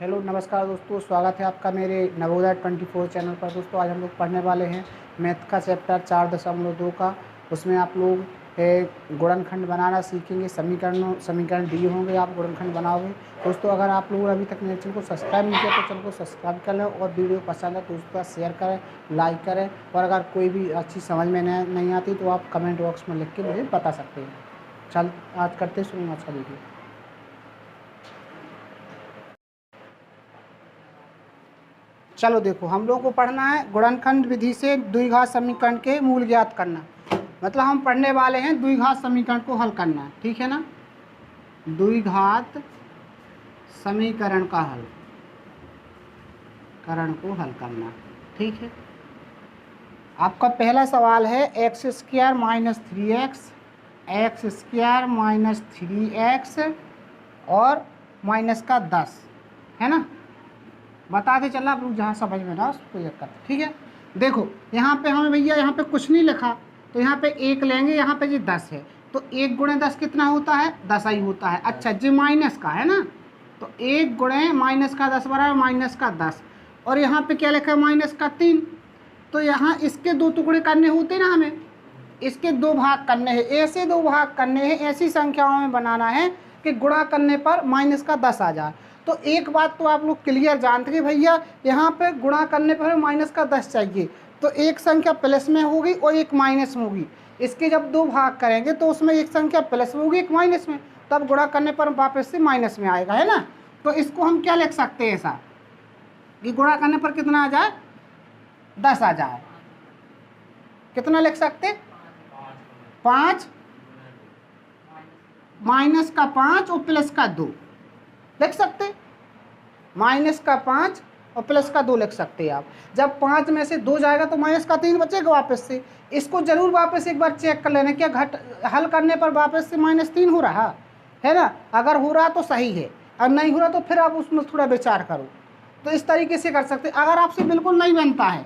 Hello नमस्कार दोस्तों, स्वागत है आपका मेरे नवोदय 24 चैनल पर। दोस्तों आज हम लोग पढ़ने वाले हैं मैथ का चैप्टर 4.2 का। उसमें आप लोग गुणनखंड बनाना सीखेंगे। समीकरण दिए होंगे, आप गुणनखंड बनाओगे। दोस्तों अगर आप लोग अभी तक मेरे चैनल को सब्सक्राइब नहीं किया तो चैनल को सब्सक्राइब कर लें और वीडियो पसंद है तो उसका शेयर करें, लाइक करें। और अगर कोई भी अच्छी समझ में नहीं आती तो आप कमेंट बॉक्स में लिख के मुझे बता सकते हैं। चल आज करते शुरू आज का वीडियो। चलो देखो, हम लोगों को पढ़ना है गुणनखंड विधि से द्विघात समीकरण के मूल ज्ञात करना। मतलब हम पढ़ने वाले हैं द्विघात समीकरण को हल करना, ठीक है ना। द्विघात समीकरण का हल करना, ठीक है। आपका पहला सवाल है x² - 3x, x² - 3x और -10, है ना। बताते चला, आप लोग जहाँ समझ में ना उसको ये करते, ठीक है। देखो यहाँ पे हमें भैया यहाँ पे कुछ नहीं लिखा तो यहाँ पे 1 लेंगे, यहाँ पे जी 10 है तो 1 × 10 कितना होता है? 10 ही होता है। अच्छा जी माइनस का है ना, तो 1 × -10 बराबर -10। और यहाँ पे क्या लिखा है? -3। तो यहाँ इसके 2 टुकड़े करने होते ना, हमें इसके 2 भाग करने हैं। ऐसे 2 भाग करने हैं, ऐसी संख्याओं में बनाना है कि गुणा करने पर -10 आ जाए। तो एक बात तो आप लोग क्लियर जानते हैं भैया, यहाँ पे गुणा करने पर -10 चाहिए, तो एक संख्या प्लस में होगी और एक माइनस में होगी। इसके जब 2 भाग करेंगे तो उसमें एक संख्या प्लस में होगी, एक माइनस में, तब गुणा करने पर वापस से माइनस में आएगा, है ना। तो इसको हम क्या लिख सकते हैं ऐसा कि गुणा करने पर कितना आ जाए? 10 आ जाए। कितना लिख सकते? 5 -5 और +2 लिख सकते। -5 और +2 लिख सकते हैं आप। जब 5 में से 2 जाएगा तो -3 बचेगा वापस से। इसको जरूर वापस एक बार चेक कर लेना, क्या हल करने पर वापस से -3 हो रहा है ना। अगर हो रहा तो सही है, और नहीं हो रहा तो फिर आप उसमें थोड़ा विचार करो। तो इस तरीके से कर सकते। अगर आपसे बिल्कुल नहीं बनता है,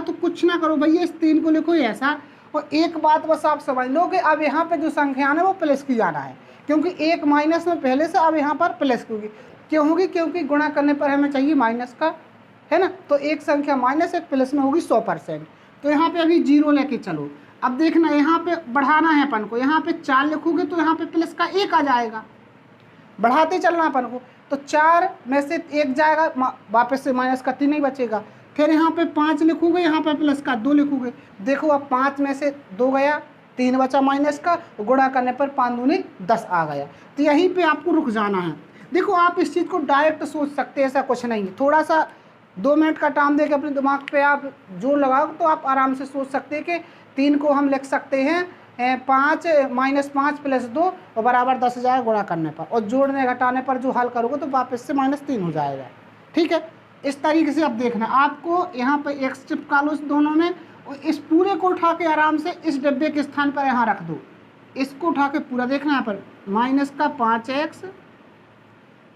तो कुछ ना करो भैया, इस 3 को लिखो ऐसा। और एक बात बस आप समझ लो कि अब यहाँ पे जो संख्या है वो प्लस की जाना है, क्योंकि एक माइनस में पहले से, अब यहाँ पर प्लस की होगी। क्यों होगी? क्योंकि गुणा करने पर हमें चाहिए माइनस का, है ना। तो एक संख्या माइनस एक प्लस में होगी 100%। तो यहाँ पे अभी 0 लेके चलो। अब देखना यहाँ पे बढ़ाना है अपन को, यहाँ पे 4 लिखोगे तो यहाँ पे प्लस का 1 आ जाएगा। बढ़ाते चलना अपन को, तो 4 में से 1 जाएगा, वापस से -3 नहीं बचेगा। फिर यहाँ पे 5 लिखोगे, यहाँ पे +2 लिखोगे। देखो अब 5 में से 2 गया, 3 बचा माइनस का, गुणा करने पर 5 दूनी 10 आ गया। तो यहीं पे आपको रुक जाना है। देखो आप इस चीज़ को डायरेक्ट सोच सकते हैं, ऐसा कुछ नहीं है। थोड़ा सा 2 मिनट का टाइम देके अपने दिमाग पे आप जोर लगाओ तो आप आराम से सोच सकते हैं कि 3 को हम लिख सकते हैं 5 -5 +2 और बराबर 10 हो जाएगा गुणा करने पर। और जोड़ने घटाने पर जो हल करोगे तो वापस से -3 हो जाएगा, ठीक है। इस तरीके से अब देखना, आपको यहाँ पे x चिपका लो इस दोनों में, और इस पूरे को उठा के आराम से इस डब्बे के स्थान पर यहाँ रख दो। इसको उठा के पूरा देखना, यहाँ पर -5x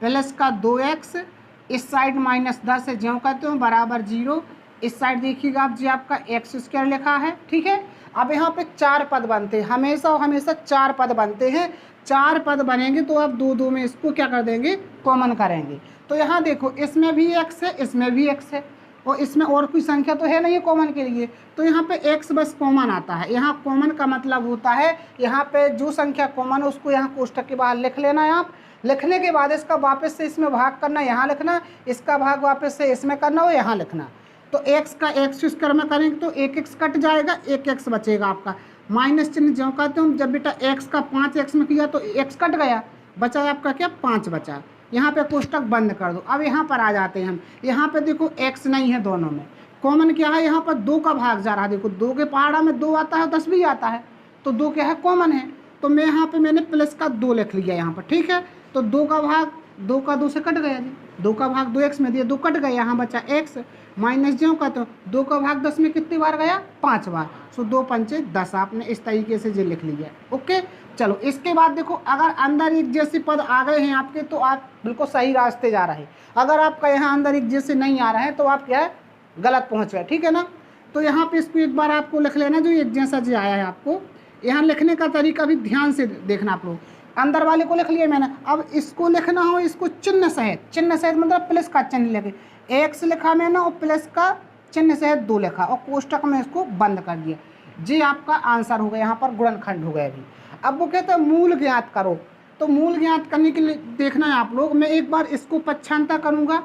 +2x, इस साइड -10 है, ज्यों कहते हो बराबर 0। इस साइड देखिएगा आप जी, आपका x² लिखा है, ठीक है। अब यहाँ पे 4 पद बनते हैं, हमेशा 4 पद बनते हैं। 4 पद बनेंगे तो आप 2 में इसको क्या कर देंगे? कॉमन करेंगे। तो यहाँ देखो, इसमें भी x है, इसमें भी x है, और इसमें और कोई संख्या तो है नहीं कॉमन के लिए, तो यहाँ पे x बस कॉमन आता है। यहाँ कॉमन का मतलब होता है, यहाँ पे जो संख्या कॉमन है उसको यहाँ कोष्टक के बाहर लिख लेना है आप। लिखने के बाद इसका वापस से इसमें भाग करना, यहाँ लिखना, इसका भाग वापस से इसमें करना और यहाँ लिखना। तो x का x² में करेंगे तो 1x कट जाएगा, 1x बचेगा आपका। माइनस चिन्ह ज्यों कहते हो, जब बेटा x का 5x में किया तो x कट गया, बचा आपका क्या? 5 बचा। यहाँ पे कोष्टक बंद कर दो। अब यहाँ पर आ जाते हैं हम। यहाँ पे देखो x नहीं है, दोनों में कॉमन क्या है? यहाँ पर 2 का भाग जा रहा है। देखो 2 के पहाड़ा में 2 आता है, 10 भी आता है, तो 2 क्या है? कॉमन है। तो मैं यहाँ पे मैंने +2 लिख लिया यहाँ पर, ठीक है। तो 2 का भाग 2 का 2 से कट गया जी, 2 का भाग 2x में दिया, 2 कट गया, यहाँ बचा x। माइनस ज्यों का तो 2 का भाग 10 में कितनी बार गया? 5 बार। सो 2 पंचे 10, आपने इस तरीके से जो लिख लिया। ओके, चलो इसके बाद देखो, अगर अंदर एक जैसे पद आ गए हैं आपके तो आप बिल्कुल सही रास्ते जा रहे हैं। अगर आपका यहाँ अंदर एक जैसे नहीं आ रहा है तो आप क्या है? गलत पहुँच रहे, ठीक है ना। तो यहाँ पे इसको एक बार आपको लिख लेना, जो एक जैसा जो आया है आपको। यहाँ लिखने का तरीका भी ध्यान से देखना आप लोग। अंदर वाले को लिख लिया मैंने। अब इसको लिखना हो इसको चिन्ह सहित मतलब प्लस का चिन्ह लिखे, एक्स लिखा मैंने और प्लस का चिन्ह सहित 2 लिखा और कोष्टक में इसको बंद कर दिया। जी आपका आंसर हो गया, यहाँ पर गुणनखंड हो गया अभी। अब वो कहते हैं मूल ज्ञात करो, तो मूल ज्ञात करने के लिए देखना है आप लोग, मैं एक बार इसको पक्षांतर करूँगा,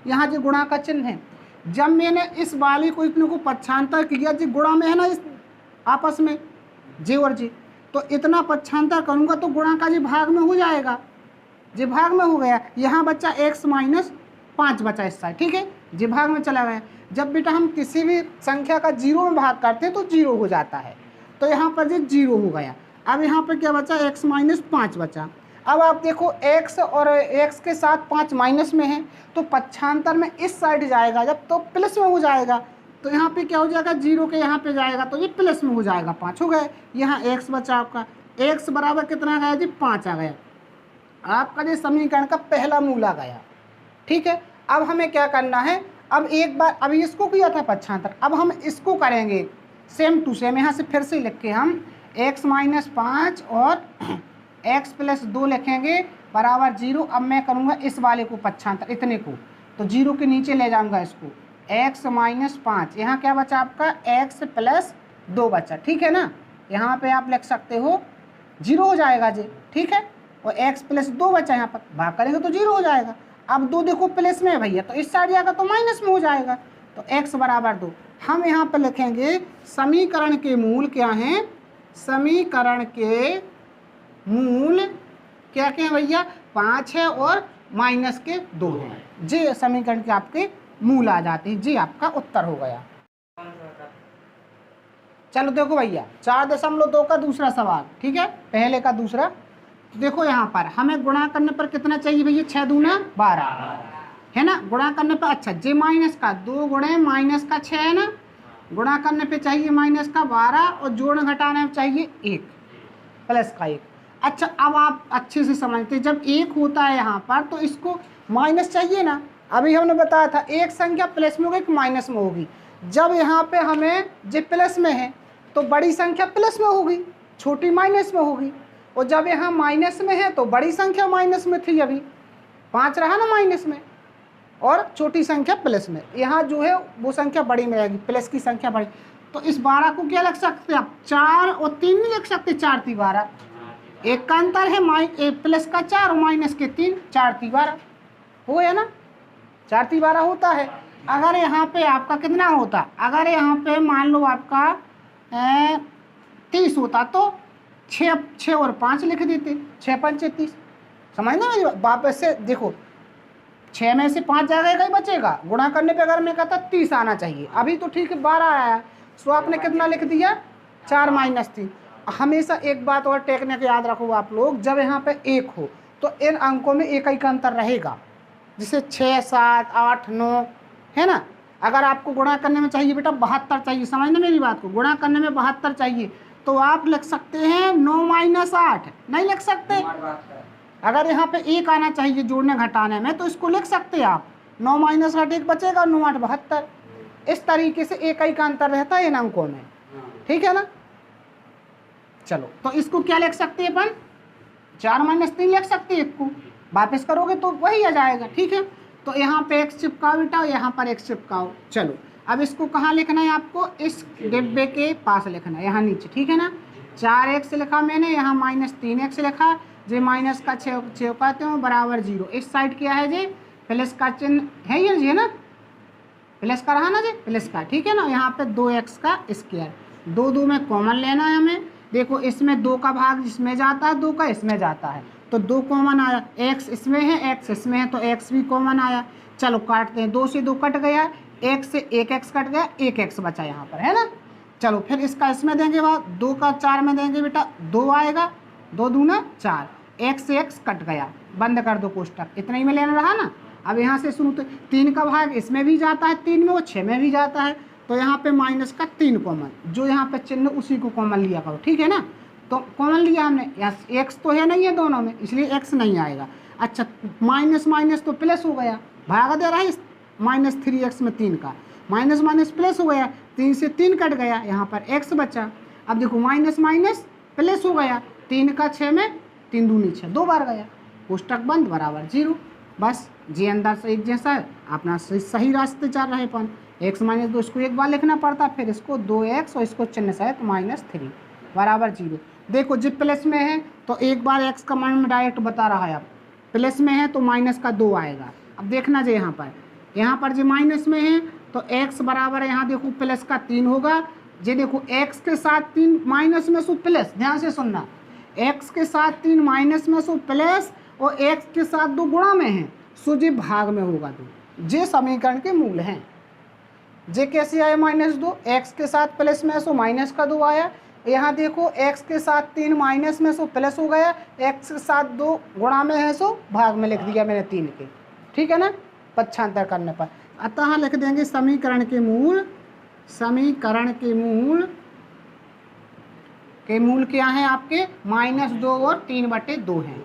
यहाँ जो गुणा का चिन्ह है, जब मैंने इस वाले को इतने को पक्षांतर किया, जी गुणा में है ना इस आपस में जे और जे, तो इतना पक्षांतर करूँगा तो गुणा का जी भाग में हो जाएगा, जी भाग में हो गया, यहाँ बच्चा x माइनस 5 बचा इस साइड, ठीक है, जी भाग में चला गया। जब बेटा हम किसी भी संख्या का 0 में भाग करते हैं तो 0 हो जाता है, तो यहाँ पर जी 0 हो गया। अब यहाँ पर क्या बचा, x माइनस 5 बचा। अब आप देखो x और x के साथ 5 माइनस में है तो पक्षांतर में इस साइड जाएगा, जब तो प्लस में हो जाएगा, तो यहाँ पे क्या हो जाएगा, 0 के यहाँ पे जाएगा तो ये प्लस में हो जाएगा, 5 हो गए। यहाँ x बचा आपका, x बराबर कितना गया जी, 5 आ गया। आपका जो समीकरण का पहला मूल आ गया, ठीक है। अब हमें क्या करना है, अब एक बार अभी इसको किया था पक्षांतर, अब हम इसको करेंगे सेम टू सेम, यहाँ से फिर से लिख के हम x माइनस 5 और x प्लस 2 लिखेंगे बराबर 0। अब मैं करूँगा इस वाले को पक्षांतर, इतने को, तो 0 के नीचे ले जाऊँगा इसको, x माइनस 5, यहाँ क्या बचा आपका x प्लस 2 बचा, ठीक है ना। यहाँ पे आप लिख सकते हो 0 हो जाएगा जी, ठीक है, और x प्लस 2 बचा, यहाँ पर भाग करेंगे तो 0 हो जाएगा। अब 2 देखो प्लस में है भैया, तो इस साइड जाएगा तो माइनस में हो जाएगा, तो x बराबर 2। हम यहाँ पर लिखेंगे समीकरण के मूल क्या हैं, समीकरण के मूल क्या क्या है भैया, 5 है और माइनस के 2 हैं, जी समीकरण के आपके मूल आ जाते हैं, जी आपका उत्तर हो गया। चलो देखो भैया 4.2 का दूसरा सवाल, ठीक है, पहले का दूसरा। देखो यहाँ पर हमें गुणा करने पर कितना चाहिए भैया, 6 दूना 12 है ना, गुणा करने पर, अच्छा जे माइनस का 2 गुणे माइनस का 6 है ना, गुणा करने पे चाहिए माइनस का 12 और जोड़ घटाने में चाहिए 1 प्लस का 1। अच्छा अब आप अच्छे से समझते, जब 1 होता है यहाँ पर तो इसको माइनस चाहिए ना, अभी हमने बताया था एक संख्या प्लस में होगी कि माइनस में होगी, जब यहाँ पे हमें जे प्लस में है तो बड़ी संख्या प्लस में होगी, छोटी माइनस में होगी, और जब यहाँ माइनस में है तो बड़ी संख्या माइनस में थी, अभी 5 रहा ना माइनस में, और छोटी संख्या प्लस में, यहाँ जो है वो संख्या बड़ी में रहेगी, प्लस की संख्या बड़ी। तो इस 12 को क्या लिख सकते हैं आप, 4 और 3 नहीं लिख सकते, 4 3 12, एक का अंतर है प्लस का 4 और माइनस के 3, 4 3 12 हो गया ना, 4 3 12 होता है। अगर यहाँ पे आपका कितना होता, अगर यहाँ पे मान लो आपका 30 होता तो 6 और 5 लिख देते, 6 5 30, समझना मेरी वापस से देखो, 6 में से 5 जाएगा ही बचेगा, गुणा करने पे अगर मैं कहता 30 आना चाहिए, अभी तो ठीक है 12 आया, सो आपने कितना लिख दिया, 4 माइनस 3। हमेशा एक बात और टेक्निक याद रखो आप लोग, जब यहाँ पे 1 हो तो इन अंकों में एक का अंतर रहेगा, जैसे 6 7 8 9 है ना। अगर आपको गुणा करने में चाहिए बेटा 72 चाहिए, समझना मेरी बात को, गुणा करने में 72 चाहिए तो आप लिख सकते हैं 9 माइनस 8, नहीं लिख सकते। अगर यहाँ पे 1 आना चाहिए जोड़ने घटाने में तो इसको लिख सकते हैं आप, 9 माइनस 8 1 बचेगा, 9 8 72। इस तरीके से एक का अंतर रहता है इन अंकों में, ठीक है ना। चलो तो इसको क्या लिख सकते हैं अपन, 4 माइनस 3 लिख सकते हैं, इसको वापस करोगे तो वही आ जाएगा, ठीक है। तो यहाँ पे x चिपकाओ बेटा, यहाँ पर x चिपकाओ। चलो अब इसको कहाँ लिखना है आपको, इस डिब्बे के पास लिखना है, यहाँ नीचे, ठीक है ना। 4x लिखा मैंने, यहाँ माइनस 3x लिखा, जे माइनस का 6 कहते हो बराबर 0। इस साइड क्या है जी, प्लस का चिन्ह है ये जी ना, प्लस का रहा ना जी, प्लस का, ठीक है ना। यहाँ पे 2x का स्क्वायर, 2 2 में कॉमन लेना है हमें। देखो इसमें 2 का भाग इसमें जाता है, 2 का इसमें जाता है, तो 2 कॉमन आया, x इसमें है x इसमें है तो x भी कॉमन आया। चलो काटते हैं, 2 से 2 कट गया, 1 से 1 x कट गया, 1 x बचा यहाँ पर, है ना। चलो फिर इसका इसमें देंगे बाद, 2 का 4 में देंगे बेटा, 2 आएगा, 2 दूना 4, 1 से x कट गया, बंद कर दो कोष्टक, इतना ही में लेना रहा ना। अब यहाँ से शुरू, तो 3 का भाग इसमें भी जाता है, 3 में, वो 6 में भी जाता है, तो यहाँ पे माइनस का 3 कॉमन, जो यहाँ पे चिन्ह उसी को कॉमन लिया करो, ठीक है ना। तो कॉमन लिया हमने, यहाँ x तो है नहीं है दोनों में, इसलिए x नहीं आएगा। अच्छा माइनस माइनस तो प्लस हो गया, भाग दे रहा है इस माइनस 3x में 3 का, माइनस माइनस प्लस हो गया, 3 से 3 कट गया, यहाँ पर x बचा। अब देखो माइनस माइनस प्लस हो गया, 3 का 6 में 3 दूनी 6, 2 बार गया, कोष्टक बंद बराबर 0। बस जे अंदर से एक जैसा है, अपना सही रास्ते चल रहे अपन। x माइनस 2 इसको एक बार लिखना पड़ता, फिर इसको 2x और इसको चिन्ह सहित -3 बराबर 0। देखो जब प्लस में है तो एक बार x का मान में डायरेक्ट बता रहा है, अब प्लस में है तो -2 आएगा। अब देखना जो यहाँ पर जो माइनस में है तो x बराबर यहाँ देखो प्लस का 3 होगा। ये देखो x के साथ 3 माइनस में सो प्लस, ध्यान से सुनना, x के साथ 3 माइनस में सो प्लस और x के साथ 2 गुणा में है, सो जे भाग में होगा 2। जे समीकरण के मूल हैं। जे कैसे आया -2, x के साथ प्लस में सो माइनस का 2 आया। यहाँ देखो x के साथ 3 माइनस में सो प्लस हो गया, x के साथ 2 गुणा में है सो भाग में लिख दिया मैंने 3 के, ठीक है ना, पक्षांतर करने पर। अतः लिख देंगे समीकरण के मूल, समीकरण के मूल क्या है आपके -2 और 3/2 हैं,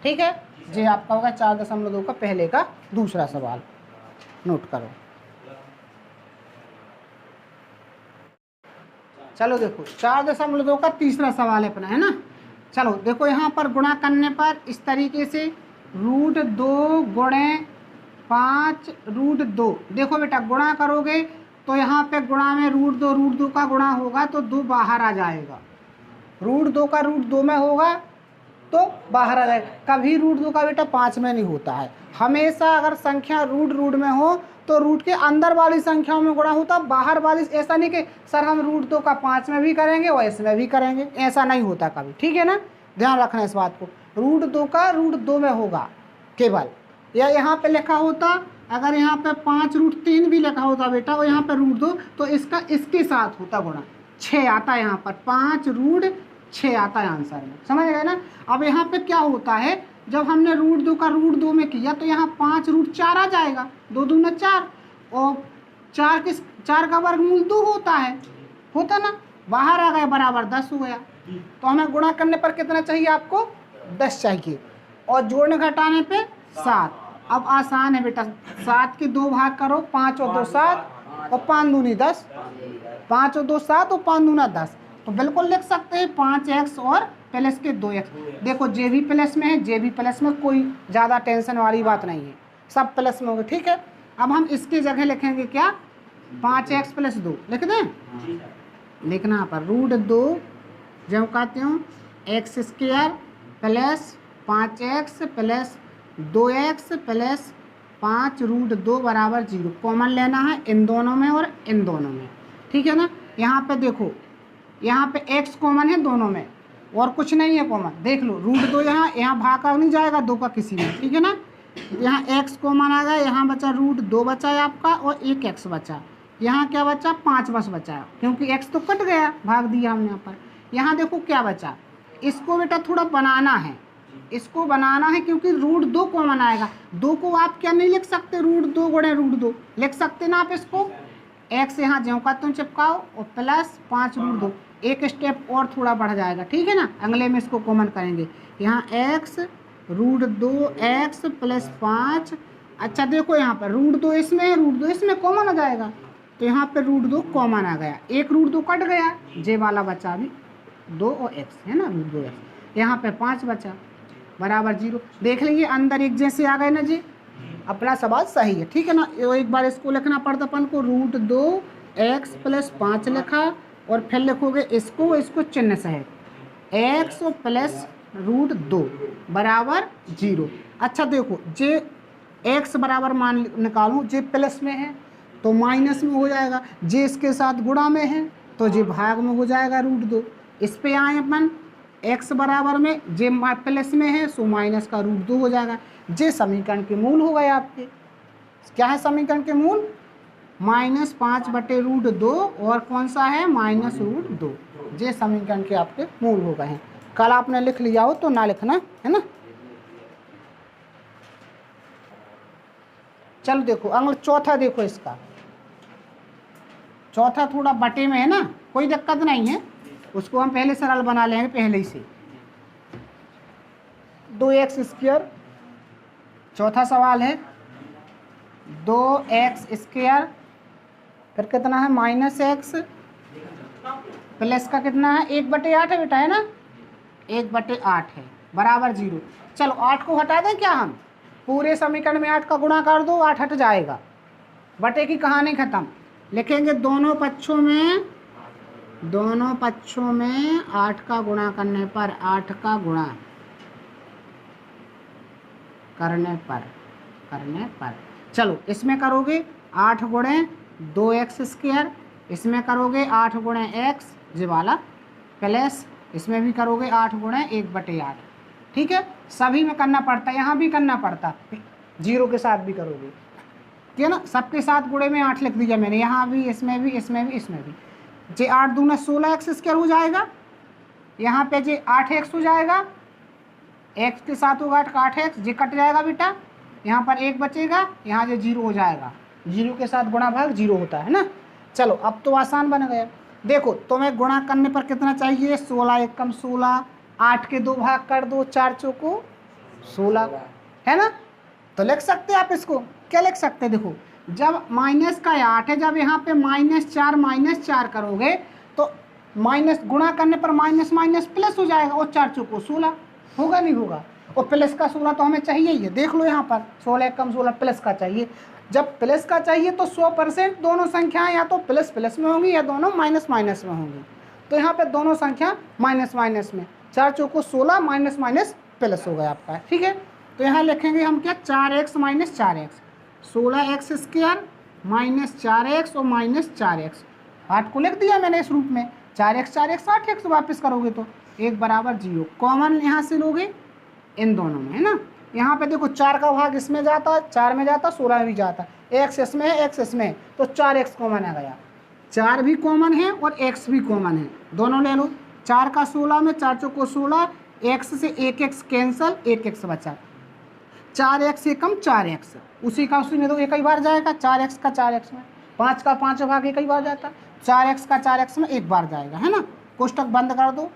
ठीक है। ये आपका होगा 4.2 का पहले का दूसरा सवाल, नोट करो। चलो देखो 4.2 का तीसरा सवाल है अपना, है ना। चलो देखो यहाँ पर गुणा करने पर इस तरीके से √2 गुणे 5 √2, देखो बेटा गुणा करोगे तो यहाँ पे गुणा में √2 का गुणा होगा तो 2 बाहर आ जाएगा, √2 का √2 में होगा तो बाहर आ जाएगा। कभी √2 का बेटा 5 में नहीं होता है, हमेशा अगर संख्या रूट में हो तो रूट के अंदर वाली संख्याओं में गुणा होता, बाहर वाली। ऐसा नहीं कि सर हम √2 का 5 में भी करेंगे और इसमें भी करेंगे, ऐसा नहीं होता कभी, ठीक है ना, ध्यान रखना इस बात को। √2 का √2 में होगा केवल, या यहाँ पे लिखा होता, अगर यहाँ पे 5√3 भी लिखा होता बेटा और यहाँ पे √2 तो इसका इसके साथ होता गुणा, 6 आता है यहाँ पर, 5√6 आता है आंसर में, समझ गए ना। अब यहाँ पे क्या होता है, जब हमने √2 का √2 में किया तो यहाँ 5√4 आ जाएगा, 2 दूना 4 और 4 का वर्गमूल 2 होता ना, बाहर आ गया बराबर 10 हो गया। तो हमें गुणा करने पर कितना चाहिए आपको, 10 चाहिए, और जोड़ने घटाने पे 7। अब आसान है बेटा, 7 के 2 भाग करो, 5 और 2 7 और 5 दूनी 10, 5 और 2 7 और 5 दूना 10, तो बिल्कुल लिख सकते हैं 5x और प्लस के 2x। देखो जे भी प्लस में है, जे भी प्लस में, कोई ज़्यादा टेंशन वाली बात नहीं है, सब प्लस में होगा, ठीक है। अब हम इसकी जगह लिखेंगे क्या, 5x + 2 लिख दें, लिखना पर √2 जब कहते हो x² + 5x + 2x + 5 √2 बराबर 0। कॉमन लेना है इन दोनों में और इन दोनों में, ठीक है ना। यहाँ पे देखो, यहाँ पे x कॉमन है दोनों में और कुछ नहीं है कॉमन, देख लो √2 यहाँ भाग का नहीं जाएगा 2 का किसी में, ठीक है ना। यहाँ x कॉमन आ गया, यहाँ बचा √2 बचा है आपका और एक x बचा, यहाँ क्या बचा 5 बस बचा, क्योंकि x तो कट गया, भाग दिया हमने यहाँ पर। यहाँ देखो क्या बचा, इसको बेटा थोड़ा बनाना है, इसको बनाना है क्योंकि √2 कॉमन आएगा। 2 को आप क्या नहीं लिख सकते, √2 गुणे √2 लिख सकते ना आप इसको, x यहाँ ज्यों का त्यों चिपकाओ और प्लस 5 √2, एक स्टेप और थोड़ा बढ़ जाएगा, ठीक है ना। अगले में इसको कॉमन करेंगे, यहाँ x √2x + 5। अच्छा देखो यहाँ पर √2 इसमें है, √2 इसमें कॉमन आ जाएगा, तो यहाँ पे √2 कॉमन आ गया, एक √2 कट गया, जे वाला बचा अभी 2 और x है ना, √2x, यहाँ पे 5 बचा बराबर 0। देख लीजिए अंदर एक जैसे आ गए ना जी, अपना सवाल सही है, ठीक है ना। एक बार इसको लिखना पड़ता अपन को, √2x + 5 लिखा और फिर लिखोगे इसको चिन्ह सहित x + √2 बराबर 0। अच्छा देखो जे x बराबर मान निकालूं, जे प्लस में है तो माइनस में हो जाएगा, जे इसके साथ गुणा में है तो जे भाग में हो जाएगा √2। इस पे आए अपन x बराबर में, जे प्लस में है सो माइनस का √2 हो जाएगा। जे समीकरण के मूल हो गए आपके, क्या है समीकरण के मूल, -5/√2 और कौन सा है -√2, जे समीकरण के आपके मूल हो गए हैं। कल आपने लिख लिया हो तो ना लिखना, है ना। चलो देखो अगला चौथा, देखो इसका चौथा थोड़ा बटे में है ना, कोई दिक्कत नहीं है, उसको हम पहले सरल बना लेंगे पहले ही से। 2x², चौथा सवाल है 2x², फिर कितना है -x प्लस का कितना है 1/8 है बेटा, है ना, 1/8 है, बराबर 0। चलो 8 को हटा दें क्या हम, पूरे समीकरण में 8 का गुणा कर दो, 8 हट जाएगा, बटे की कहानी खत्म। लिखेंगे दोनों पक्षों में 8 का गुणा करने पर, 8 का गुणा करने पर चलो इसमें करोगे 8 गुणे 2x², इसमें करोगे 8 गुणे x ये वाला, प्लस इसमें भी करोगे 8 गुणे 1/8। ठीक है, सभी में करना पड़ता है, यहाँ भी करना पड़ता, 0 के साथ भी करोगे, ठीक है ना। सबके साथ गुणे में 8 लिख दिया मैंने, यहाँ भी, इसमें भी, इसमें भी, इसमें भी। जे 8 दूना 16x² हो जाएगा, यहाँ पे जे 8x हो जाएगा, x के साथ होगा 8x, जे कट जाएगा बेटा, यहाँ पर 1 बचेगा, यहाँ जे 0 हो जाएगा, 0 के साथ गुणा भाग 0 होता है ना। चलो अब तो आसान बन गया। देखो तुम्हें गुणा करने पर कितना चाहिए, 16 एकम 16, 8 के 2 भाग कर दो, 4 चौको 16, है ना। तो लिख सकते हैं आप इसको, क्या लिख सकते हैं, देखो जब माइनस का 8 है, जब यहाँ पे -4 करोगे तो माइनस गुणा करने पर माइनस माइनस प्लस हो जाएगा, और 4 चौको 16 होगा, नहीं होगा। और प्लस का 16 तो हमें चाहिए ही है, देख लो यहाँ पर 16 एकम 16 प्लस का चाहिए। जब प्लस का चाहिए तो 100% दोनों संख्याएं या तो प्लस प्लस में होंगी या दोनों माइनस माइनस में होंगी। तो यहाँ पे दोनों संख्या माइनस माइनस में, 4 चौको 16, माइनस माइनस प्लस हो गया आपका, ठीक है। तो यहाँ लिखेंगे हम क्या, 4x - 4x, 16x² - 4x और -4x, 8 को लिख दिया मैंने इस रूप में, 4x 4x 8x वापस करोगे तो 1 बराबर 0। कॉमन यहाँ से लोगे इन दोनों में, है ना। यहाँ पे देखो 4 का भाग इसमें जाता है, 4 में जाता, 16 में भी जाता, x इसमें है, x इसमें है, तो 4x कॉमन आ गया, 4 भी कॉमन है और x भी कॉमन है, दोनों ले लो। 4 का 16 में 4 चौको 16, x से 1x कैंसल, 1x बचा, 4x एकम 4x, उसी का उसी में तो एक ही बार जाएगा, 4x का 4x में, 5 का 5 भाग एक ही बार जाता, 4x का 4x में एक बार जाएगा, है ना। कोष्टक बंद कर दो,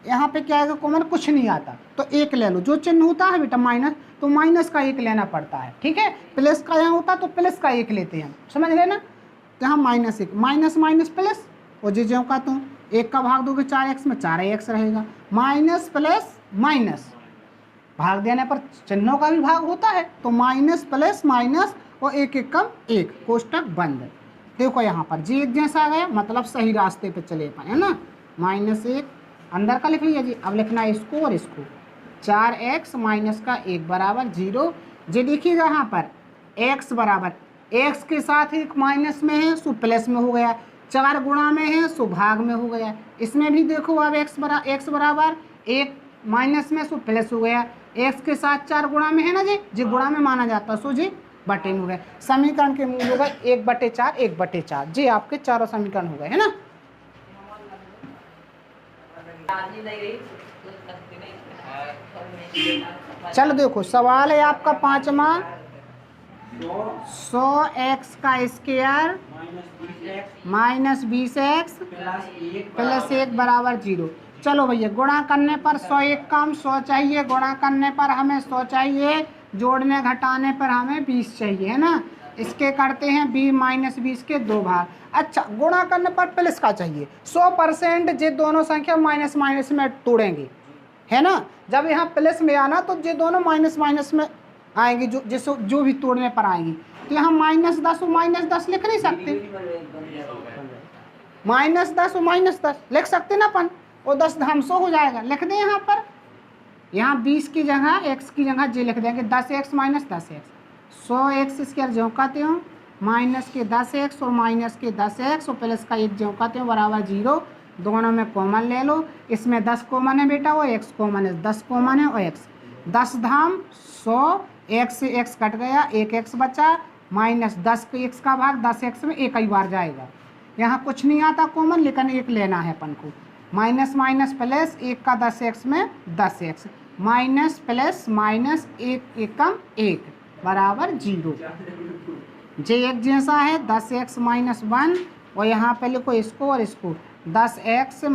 यहाँ पे क्या आएगा, कॉमन कुछ नहीं आता तो 1 ले लो, जो चिन्ह होता है बेटा माइनस, तो माइनस का 1 लेना पड़ता है, ठीक है। प्लस का यहाँ होता तो प्लस का 1 लेते हैं हम, समझ लेना। तो यहाँ -1, माइनस माइनस प्लस, और जो का तुम 1 का भाग दोगे 4x में, 4x रहेगा, माइनस प्लस माइनस, भाग देने पर चिन्हों का भी भाग होता है, तो माइनस प्लस माइनस और 1 एकम 1, कोष्टक बंद। देखो यहाँ पर जी एक जैसा आ गया, मतलब सही रास्ते पे चले पाए, है ना। -1 अंदर का लिख लिया जी, अब लिखना है इसको और इसको, 4x माइनस का 1 बराबर 0। जी देखिएगा यहाँ पर x बराबर, x के साथ एक माइनस में है सो प्लस में हो गया, 4 गुणा में है सो भाग में हो गया। इसमें भी देखो अब x बराबर 1 माइनस में सो प्लस हो गया, x के साथ 4 गुणा में है ना जी गुणा में माना जाता सो जी बटे में हो गया। समीकरण के मूल हो गए 1/4 1/4, जी आपके चारों समीकरण हो गए, है ना। चलो देखो सवाल है आपका 5वां, 100x का स्क्वायर -20x प्लस 1 बराबर 0। चलो भैया गुणा करने पर 100 एक काम 100 चाहिए, गुणा करने पर हमें 100 चाहिए, जोड़ने घटाने पर हमें 20 चाहिए, है ना। इसके करते हैं 20 - 20 के 2 भाग। अच्छा गुणा करने पर प्लस का चाहिए, 100% ये दोनों संख्या माइनस माइनस में तोड़ेंगे, है ना। जब यहाँ प्लस में आना तो ये दोनों माइनस माइनस में आएंगी, जो भी तोड़ने पर आएंगी। तो यहाँ -10 और -10 लिख नहीं सकते, -10 और -10 लिख सकते ना अपन, और 10 धाम 100 हो जाएगा, लिख दें यहाँ पर। यहाँ 20 की जगह x की जगह जी लिख देंगे, 10x - 10x, 100x² जो कहते हो माइनस के 10x और माइनस के 10x और प्लस का 1 जो कहते हो बराबर 0। दोनों में कॉमन ले लो, इसमें 10 कॉमन है बेटा और x कॉमन है, 10 कॉमन है और x, 10 धाम 100, x से x कट गया, 1x बचा, -10 के x का भाग 10x में एक ही बार जाएगा। यहाँ कुछ नहीं आता कॉमन, लेकिन 1 लेना है अपन को, माइनस माइनस प्लस 1 का 10x में 10x, माइनस प्लस माइनस 1 एकम 1 बराबर 0। जे एक जैसा है 10x - 1, और यहाँ पे लिखो इसको और इसको, 10x -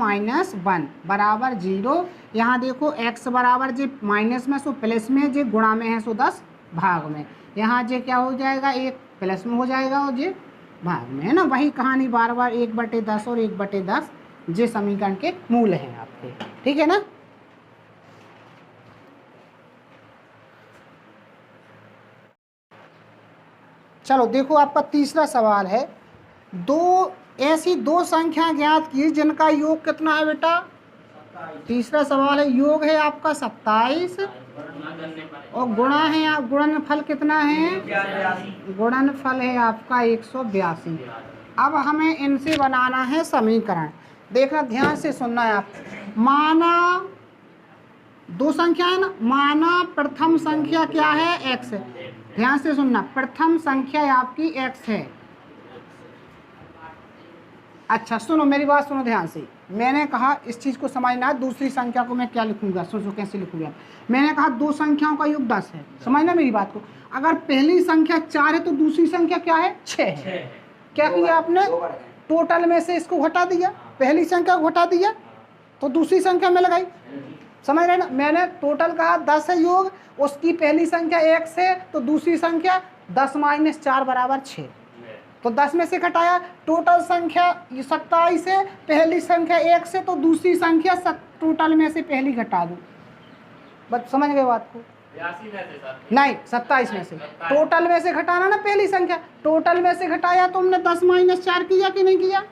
1 बराबर 0। यहाँ देखो x बराबर जे माइनस में सो प्लस में, जे गुणा में है सो 10 भाग में, यहाँ जे क्या हो जाएगा 1 प्लस में हो जाएगा और जे भाग में, है ना। वही कहानी बार बार 1/10 और 1/10 जे समीकरण के मूल हैं आपके, ठीक है ना। चलो देखो आपका तीसरा सवाल है, ऐसी दो संख्या ज्ञात की जिनका योग कितना है बेटा। तीसरा सवाल है, योग है आपका 27 और गुणा है आप गुणनफल कितना है, गुणनफल है आपका 182। अब हमें इनसे बनाना है समीकरण। देखना ध्यान से सुनना है आप। माना दो संख्या है ना, माना प्रथम संख्या क्या है, x है। ध्यान से सुनना, प्रथम संख्या आपकी x है। अच्छा सुनो मेरी बात सुनो ध्यान से। मैंने कहा इस चीज़ को समझना, दूसरी संख्या को मैं क्या लिखूंगा, सोचो कैसे लिखूंगा। मैंने कहा दो संख्याओं का योग 10 है, समझना मेरी बात को। अगर पहली संख्या 4 है तो दूसरी संख्या क्या है, 6 है। क्या किया आपने, टोटल में से इसको घटा दिया, पहली संख्या को घटा दिया तो दूसरी संख्या में लगाई, समझ रहे ना। मैंने टोटल कहा 10 है योग, उसकी पहली संख्या x है तो दूसरी संख्या 10 - 4 बराबर 6। तो 10 में से घटाया, टोटल संख्या 27 है, पहली संख्या x है तो दूसरी संख्या टोटल में से पहली घटा दो। बस समझ गए बात को। नहीं 27 में से, टोटल में से घटाना ना पहली संख्या, टोटल में से घटाया तो हमने 10 - 4 किया कि नहीं किया,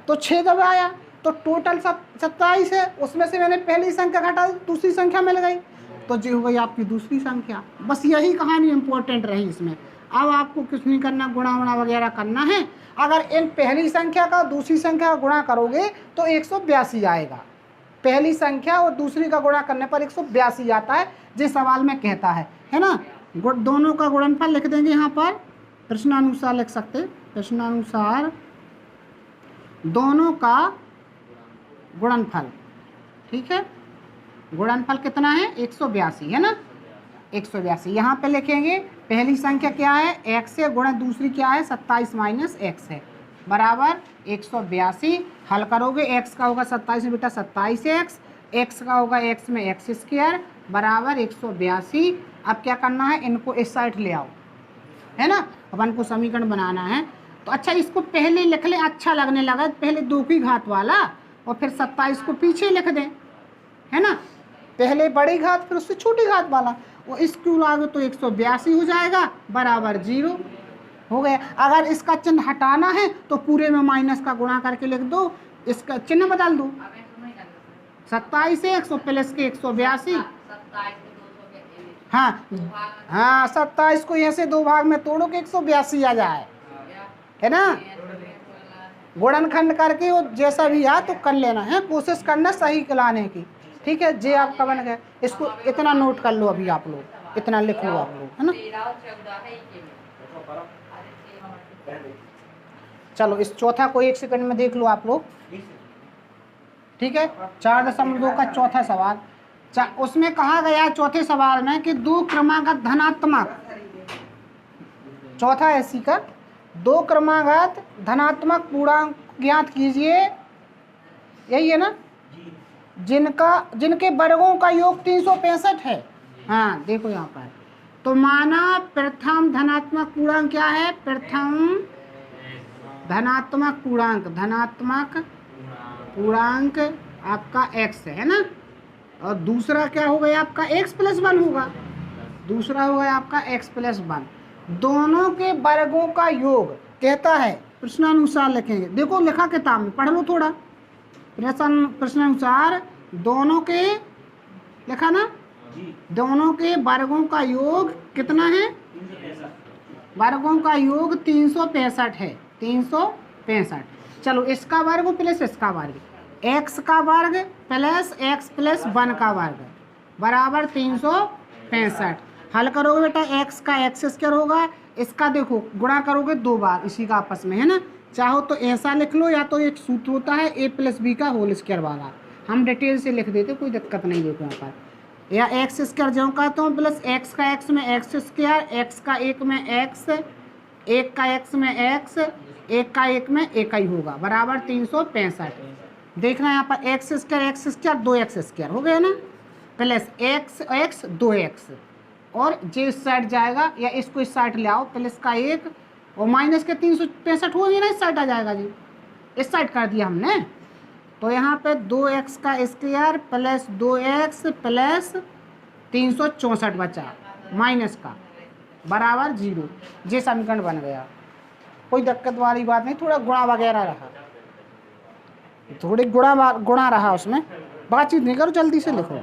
तो 6 जब आया तो टोटल 27 है, उसमें से मैंने पहली संख्या घटा दूसरी संख्या में लगाई तो जो हो गई आपकी दूसरी संख्या। बस यही कहानी इंपॉर्टेंट रही इसमें। अब आपको कुछ नहीं करना, गुणा वुणा वगैरह करना है। अगर इन पहली संख्या का दूसरी संख्या का गुणा करोगे तो 182 आएगा। पहली संख्या और दूसरी का गुणा करने पर 182 आता है, जिस सवाल में कहता है ना। दोनों का गुणनफल लिख देंगे यहाँ पर, प्रश्नानुसार लिख सकते, प्रश्नानुसार दोनों का गुणनफल, ठीक है। गुणनफल कितना है, 182 है ना, 182 यहाँ पे लिखेंगे। पहली संख्या क्या है, x है, गुणा दूसरी क्या है 27 - x है, बराबर 182। हल करोगे, x का होगा 27 में बेटा 27x, x का होगा x में x² बराबर 182। अब क्या करना है, इनको इस साइड ले आओ, है ना। अपन को समीकरण बनाना है तो अच्छा इसको पहले लिख ले, अच्छा लगने लगा। पहले 2 की घात वाला और फिर 27 को पीछे लिख दें, है ना। पहले बड़ी घात फिर उससे छोटी घात वाला, वो इसको लाओगे तो 182 हो जाएगा बराबर 0 हो गया। अगर इसका चिन्ह हटाना है तो पूरे में माइनस का गुणा करके लिख दो, इसका चिन्ह बदल दो, 27x प्लस के 182। हाँ हाँ 27 को यहाँ से 2 भाग में तोड़ो कि 182 आ जाए, है ना। गुणनखंड करके वो जैसा भी आ तो कर लेना है, कोशिश करना सही लाने की, ठीक है। जे आपका बन गया, इसको इतना नोट कर लो अभी आप लोग, इतना लिख लो आप लोग, है ना। चलो इस चौथा को 1 सेकंड में देख लो आप लोग, ठीक है। 4.2 का चौथा सवाल, उसमें कहा गया चौथे सवाल में कि 2 क्रमागत धनात्मक, चौथा ऐसी का 2 क्रमागत धनात्मक पूर्णांक ज्ञात कीजिए, यही है ना, जिनके वर्गों का योग 365 है। हाँ देखो यहाँ पर, तो माना प्रथम धनात्मक पूर्णांक क्या है, प्रथम धनात्मक पूर्णांक आपका x है ना, और दूसरा क्या हो गया आपका x+1 होगा, दूसरा हो गया आपका x+1। दोनों के वर्गों का योग कहता है, प्रश्नानुसार लिखेंगे, देखो लिखा किताब में, पढ़ लो थोड़ा। प्रश्नानुसार दोनों के लिखा ना, दोनों के वर्गों का योग कितना है, वर्गों का योग 365 है, 365। चलो इसका वर्ग प्लस इसका वर्ग, x का वर्ग प्लस x+1 का वर्ग बराबर 365। हल करोगे बेटा, x का x² होगा, इसका देखो गुणा करोगे 2 बार इसी का आपस में, है ना। चाहो तो ऐसा लिख लो, या तो एक सूत्र होता है a+b का होल स्क्वायर वाला, हम डिटेल से लिख देते, कोई दिक्कत नहीं। देखो यहाँ पर, या x² जो कहता हूँ प्लस x का x में x², x का 1 में x, 1 का x में x, 1 का 1 में 1 ही होगा बराबर 365। देखना यहाँ पर x² 2x² हो गया ना, प्लस x 2x, और जे इस साइड जाएगा, या इसको इस साइड ले आओ, प्लस का 1 और माइनस के 365 हो गया ना, इस साइड आ जाएगा जी, इस साइड कर दिया हमने। तो यहाँ पे 2x का स्क्वायर प्लस 2x प्लस 364 बचा माइनस का, बराबर 0, ये समीकरण बन गया। कोई दिक्कत वाली बात नहीं, थोड़ा गुणा वगैरह रहा, थोड़ी गुणा रहा उसमें, बातचीत नहीं करो, जल्दी से लिखो।